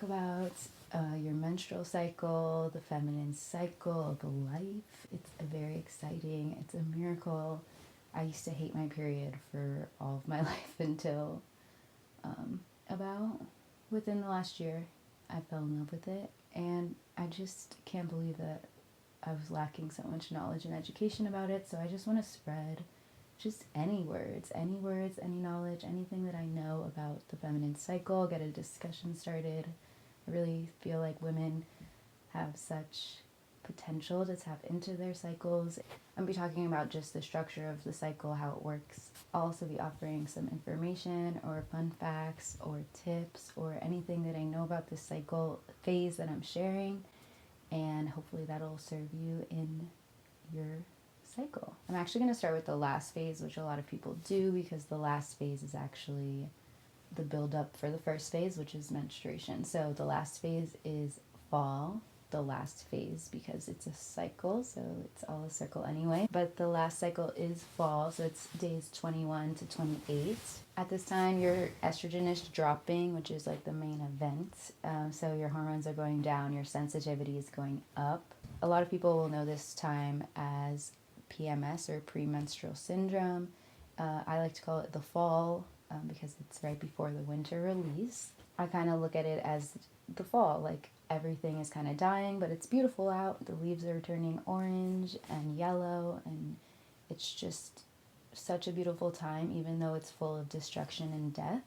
talk about your menstrual cycle, the feminine cycle of life. It's very exciting. It's a miracle. I used to hate my period for all of my life until about within the last year. I fell in love with it, and I just can't believe that I was lacking so much knowledge and education about it. So I just want to spread just any words, any knowledge, anything that I know about the feminine cycle, get a discussion started. I really feel like women have such potential to tap into their cycles. I'll be talking about just the structure of the cycle, how it works. I'll also be offering some information or fun facts or tips or anything that I know about this cycle phase that I'm sharing, and hopefully that'll serve you in your cycle. I'm actually going to start with the last phase, which a lot of people do, because the last phase is actually the build up for the first phase, which is menstruation. So the last phase is fall, the last phase, because it's a cycle, so it's all a circle anyway. But the last cycle is fall, so it's days 21 to 28. At this time, your estrogen is dropping, which is like the main event. So your hormones are going down, your sensitivity is going up. A lot of people will know this time as PMS or premenstrual syndrome. I like to call it the fall because it's right before the winter release. I kind of look at it as the fall, like everything is kind of dying, but it's beautiful out. The leaves are turning orange and yellow, and it's just such a beautiful time, even though it's full of destruction and death.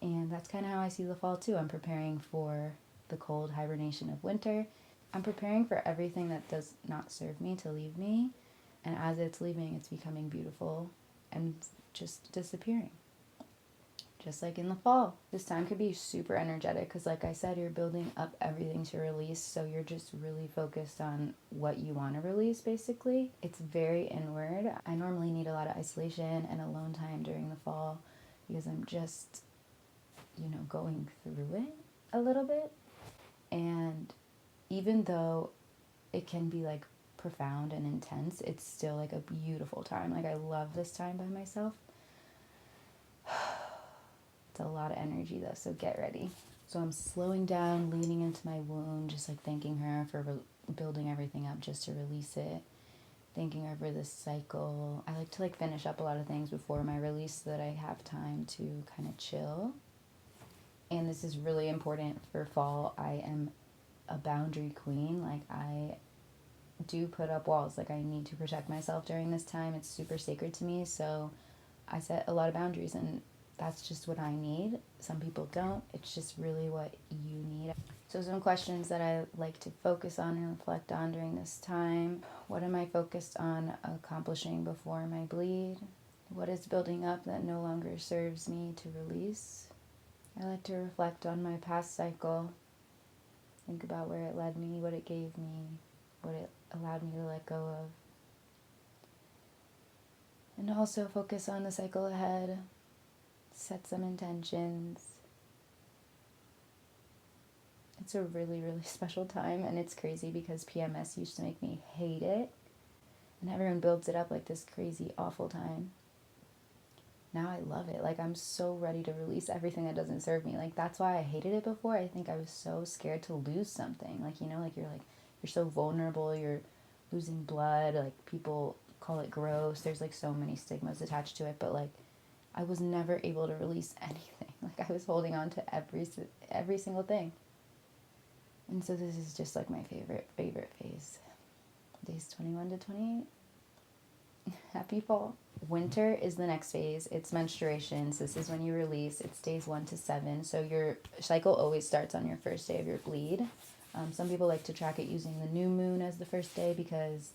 And that's kind of how I see the fall too. I'm preparing for the cold hibernation of winter. I'm preparing for everything that does not serve me to leave me. And as it's leaving, it's becoming beautiful and just disappearing. Just like in the fall. This time could be super energetic because, like I said, you're building up everything to release. So you're just really focused on what you want to release, basically. It's very inward. I normally need a lot of isolation and alone time during the fall because I'm just, going through it a little bit. And even though it can be like profound and intense, it's still like a beautiful time. Like, I love this time by myself. It's a lot of energy though, so get ready. So I'm slowing down, leaning into my womb, just like thanking her for building everything up just to release it. Thanking her for this cycle. I like to finish up a lot of things before my release so that I have time to kind of chill. And this is really important for fall. I am a boundary queen. Like, I do put up walls. Like, I need to protect myself during this time. It's super sacred to me. So I set a lot of boundaries, and that's just what I need. Some people don't. It's just really what you need. So some questions that I like to focus on and reflect on during this time. What am I focused on accomplishing before my bleed? What is building up that no longer serves me to release? I like to reflect on my past cycle. Think about where it led me, what it gave me, what it allowed me to let go of. And also focus on the cycle ahead. Set some intentions. It's a really, really special time, and it's crazy because PMS used to make me hate it, and everyone builds it up like this crazy, awful time. Now I love it. Like, I'm so ready to release everything that doesn't serve me. Like, that's why I hated it before. I think I was so scared to lose something. You're so vulnerable, you're losing blood, like, people call it gross. There's so many stigmas attached to it, but I was never able to release anything. Like, I was holding on to every single thing. And so this is just my favorite phase. Days 21 to 28. Happy fall. Winter is the next phase. It's menstruation. So this is when you release. It's days 1 to 7. So your cycle always starts on your first day of your bleed. Some people like to track it using the new moon as the first day because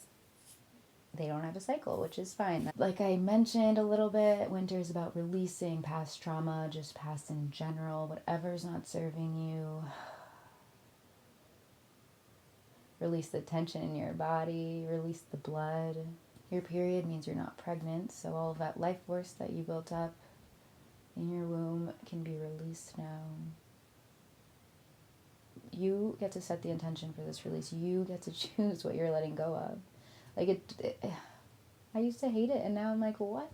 they don't have a cycle, which is fine. Like I mentioned a little bit, winter is about releasing past trauma, just past in general, whatever's not serving you. Release the tension in your body, release the blood. Your period means you're not pregnant, so all of that life force that you built up in your womb can be released now. You get to set the intention for this release. You get to choose what you're letting go of. I used to hate it, and now I'm like, what?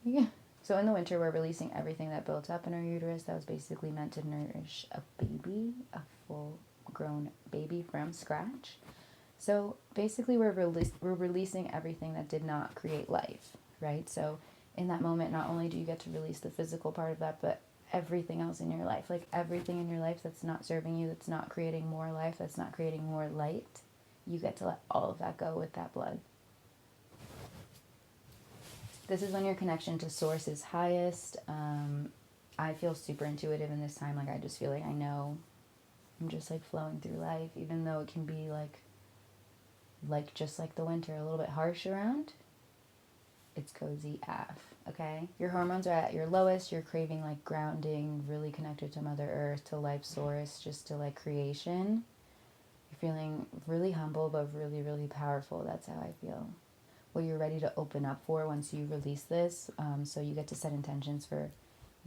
Yeah. So in the winter, we're releasing everything that built up in our uterus that was basically meant to nourish a baby, a full grown baby from scratch. So basically, we're releasing everything that did not create life, right? So in that moment, not only do you get to release the physical part of that, but everything else in your life, like everything in your life that's not serving you, that's not creating more life, that's not creating more light, you get to let all of that go with that blood. This is when your connection to source is highest. I feel super intuitive in this time. Like, I just feel like I know. I'm just like flowing through life, even though it can be like just like the winter, a little bit harsh around. It's cozy AF, okay? Your hormones are at your lowest. You're craving like grounding, really connected to Mother Earth, to life source, just to like creation. You're feeling really humble, but really, really powerful. That's how I feel. What you're ready to open up for once you release this. So you get to set intentions for,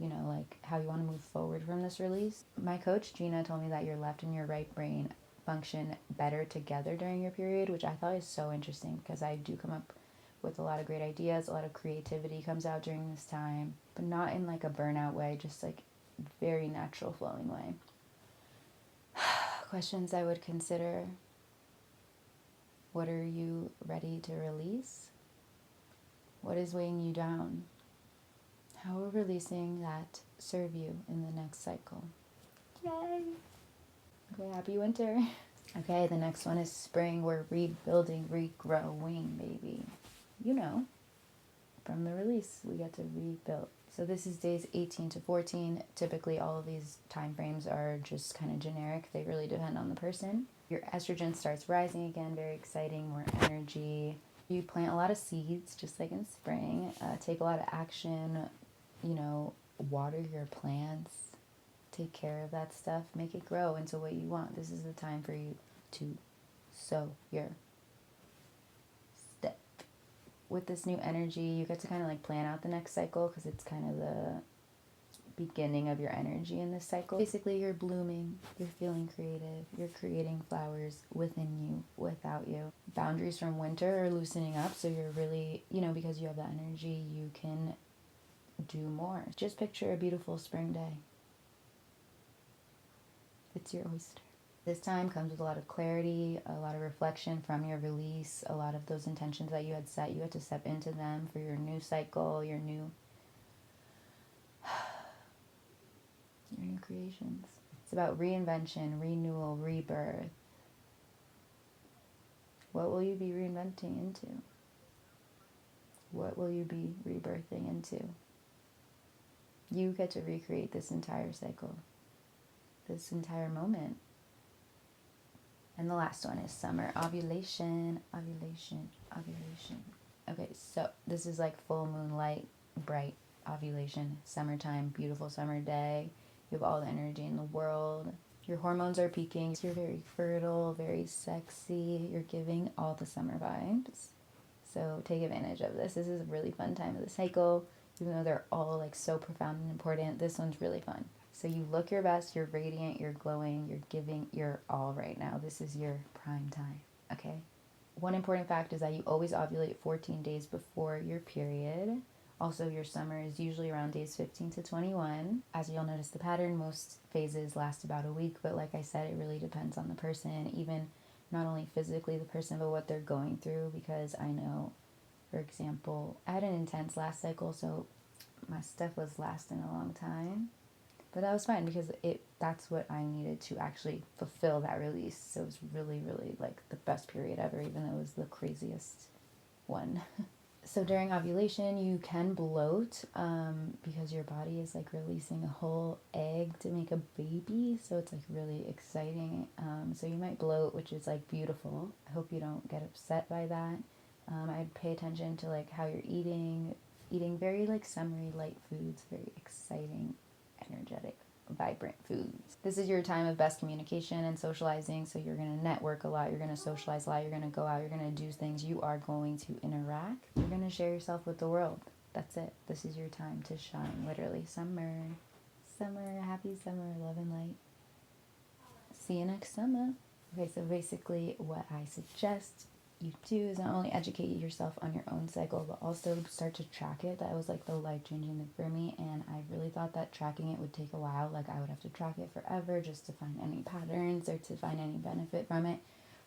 like how you want to move forward from this release. My coach, Gina, told me that your left and your right brain function better together during your period, which I thought is so interesting because I do come up with a lot of great ideas. A lot of creativity comes out during this time, but not in like a burnout way, just like very natural flowing way. Questions I would consider. What are you ready to release? What is weighing you down? How will releasing that serve you in the next cycle? Yay! Okay, happy winter. Okay, the next one is spring. We're rebuilding, regrowing, baby. From the release, we get to rebuild. So this is days 18 to 14. Typically, all of these time frames are just kind of generic. They really depend on the person. Your estrogen starts rising again, very exciting, more energy. You plant a lot of seeds, just like in spring. Take a lot of action, water your plants. Take care of that stuff. Make it grow into what you want. This is the time for you to sow your step. With this new energy, you get to kind of like plan out the next cycle because it's kind of the beginning of your energy in this cycle. Basically, you're blooming, you're feeling creative, you're creating flowers within you, without you. Boundaries from winter are loosening up, so you're really, because you have that energy, you can do more. Just picture a beautiful spring day. It's your oyster. This time comes with a lot of clarity, a lot of reflection from your release, a lot of those intentions that you had set. You had to step into them for your new cycle, your new creations. It's about reinvention, renewal, rebirth. What will you be reinventing into? What will you be rebirthing into? You get to recreate this entire cycle, this entire moment. And the last one is summer. Ovulation. Okay, so this is like full moonlight, bright ovulation, summertime, beautiful summer day. You have all the energy in the world. Your hormones are peaking. You're very fertile, very sexy. You're giving all the summer vibes. So take advantage of this. This is a really fun time of the cycle. Even though they're all like so profound and important, this one's really fun. So you look your best, you're radiant, you're glowing, you're giving your all right now. This is your prime time, okay? One important fact is that you always ovulate 14 days before your period. Also, your summer is usually around days 15 to 21. As you'll notice the pattern, most phases last about a week, but like I said, it really depends on the person, even not only physically the person, but what they're going through, because I know, for example, I had an intense last cycle, so my stuff was lasting a long time. But that was fine because that's what I needed to actually fulfill that release. So it was really, really like the best period ever, even though it was the craziest one. So during ovulation, you can bloat because your body is like releasing a whole egg to make a baby. So it's like really exciting. So you might bloat, which is like beautiful. I hope you don't get upset by that. I'd pay attention to like how you're eating very like summery light foods, very exciting, energetic, vibrant foods. This is your time of best communication and socializing, so you're going to network a lot, you're going to socialize a lot, you're going to go out, you're going to do things, you are going to interact, you're going to share yourself with the world. That's it. This is your time to shine, literally. Summer, happy summer, love and light. See you next summer. Okay, so basically what I suggest you do is not only educate yourself on your own cycle, but also start to track it. That was like the life changing thing for me. And I really thought that tracking it would take a while. Like I would have to track it forever just to find any patterns or to find any benefit from it.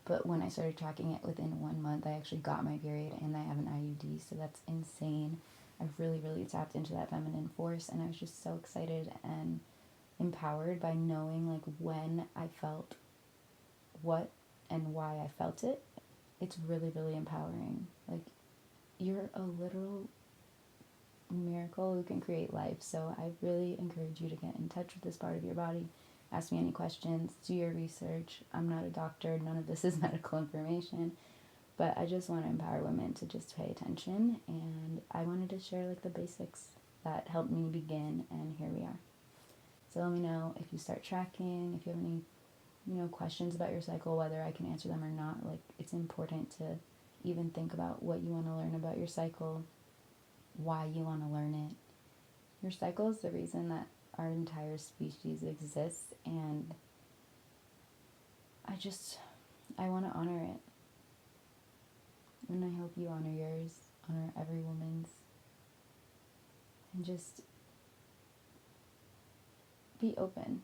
But when I started tracking it within 1 month, I actually got my period and I have an IUD. So that's insane. I've really, really tapped into that feminine force. And I was just so excited and empowered by knowing like when I felt what and why I felt it. It's really, really empowering. Like, you're a literal miracle who can create life. So I really encourage you to get in touch with this part of your body. Ask me any questions, do your research. I'm not a doctor, none of this is medical information, but I just want to empower women to just pay attention. And I wanted to share like the basics that helped me begin, and here we are. So let me know if you start tracking, if you have any questions about your cycle, whether I can answer them or not. Like, it's important to even think about what you want to learn about your cycle, why you want to learn it. Your cycle is the reason that our entire species exists, and I want to honor it. And I hope you honor yours, honor every woman's, and just be open.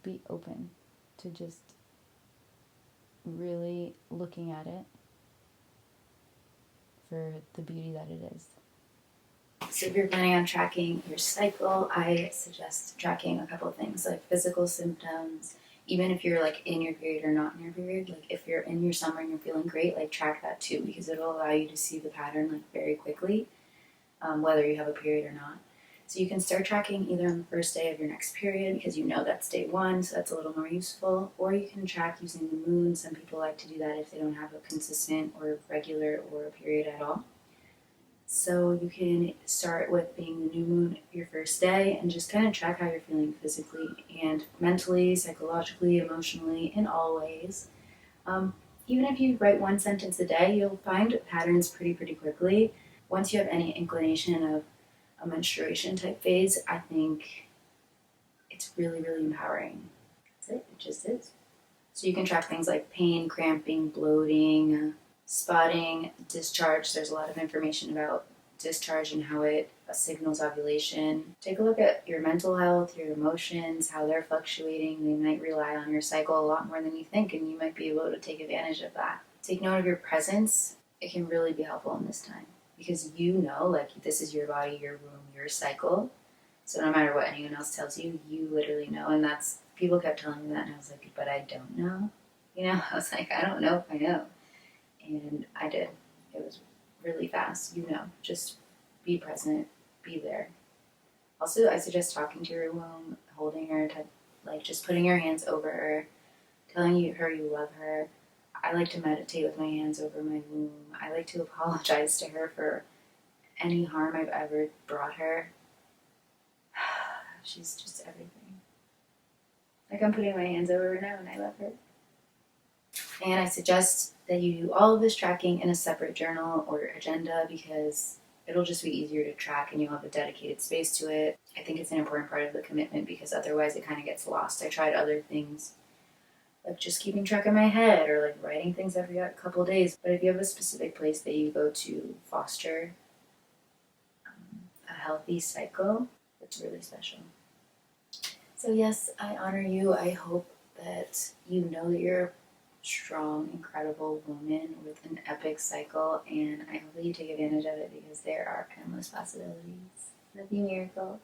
Be open to just really looking at it for the beauty that it is. So if you're planning on tracking your cycle, I suggest tracking a couple of things like physical symptoms. Even if you're like in your period or not in your period, like if you're in your summer and you're feeling great, like track that too, because it'll allow you to see the pattern like very quickly, whether you have a period or not. So you can start tracking either on the first day of your next period, because you know that's day one, so that's a little more useful, or you can track using the moon. Some people like to do that if they don't have a consistent or regular or a period at all. So you can start with being the new moon your first day and just kind of track how you're feeling physically and mentally, psychologically, emotionally, in all ways. Even if you write one sentence a day, you'll find patterns pretty quickly. Once you have any inclination of a menstruation type phase, I think it's really, really empowering. That's it. It just is. So you can track things like pain, cramping, bloating, spotting, discharge. There's a lot of information about discharge and how it signals ovulation. Take a look at your mental health, your emotions, how they're fluctuating. They might rely on your cycle a lot more than you think, and you might be able to take advantage of that. Take note of your presence. It can really be helpful in this time, because you know, like, this is your body, your womb, your cycle. So no matter what anyone else tells you, you literally know. And that's, people kept telling me that, and I was like, but I don't know. I was like, I don't know if I know. And I did. It was really fast. Just be present, be there. Also, I suggest talking to your womb, holding her, like just putting your hands over her, telling her you love her. I like to meditate with my hands over my womb. I like to apologize to her for any harm I've ever brought her. She's just everything. Like, I'm putting my hands over her now and I love her. And I suggest that you do all of this tracking in a separate journal or agenda, because it'll just be easier to track and you'll have a dedicated space to it. I think it's an important part of the commitment, because otherwise it kind of gets lost. I tried other things, like just keeping track in my head or like writing things every couple of days. But if you have a specific place that you go to foster a healthy cycle, it's really special. So yes, I honor you. I hope that you know that you're a strong, incredible woman with an epic cycle, and I hope that you take advantage of it, because there are endless possibilities. Love you, miracle.